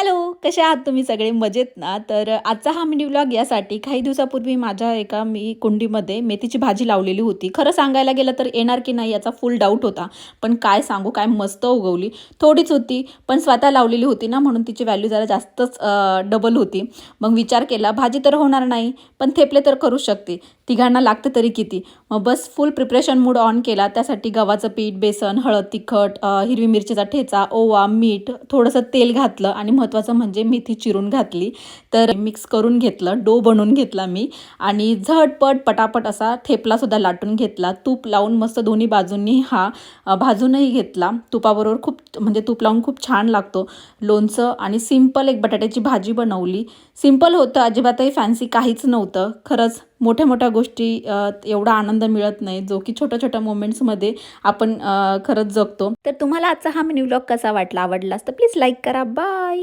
Hello, कसे आहात तुम्ही सगळे मजेत ना? तर आजचा हा मिनी व्लॉग यासाठी काही दिवसापूर्वी माझ्या एका मी कुंडीमध्ये मेथीची भाजी लावलेली होती. खरं सांगायला गेलं तर येणार की नाही याचा फुल डाऊट होता. पण काय सांगू, काय मस्त उगवली. थोडीच होती, पण स्वतः लावलेली होती ना म्हणून तिची व्हॅल्यू जरा जास्तच डबल होती. मग विचार केला भाजी तर होणार नाही, पण थेपले तर करू शकते. तिघांना लागते तरी किती? मग बस फुल प्रिपरेशन मूड ऑन केला. त्यासाठी गव्हाचं पीठ, बेसन, हळद, तिखट, हिरवी मिरचीचा ठेचा, ओवा, मीठ, थोडंसं तेल घातलं आणि महत्त्वाचं म्हणजे मेथी चिरून घातली. तर मिक्स करून घेतलं, डो बनवून घेतला मी आणि झटपट पटापट असा थेपलासुद्धा लाटून घेतला. तूप लावून मस्त दोन्ही बाजूंनी हा भाजूनही घेतला. तुपाबरोबर खूप म्हणजे तूप लावून खूप छान लागतो. लोणचं आणि सिंपल एक बटाट्याची भाजी बनवली. सिंपल होतं, अजिबातही फॅन्सी काहीच नव्हतं. खरंच मोठ्या मोठ्या गोष्टी एवढा आनंद मिळत नाही, जो की छोट्या छोट्या मोमेंट्समध्ये आपण खरंच जगतो. तर तुम्हाला आजचा हा मिनी व्लॉग कसा वाटला? आवडलास तर प्लीज लाईक करा. बाय.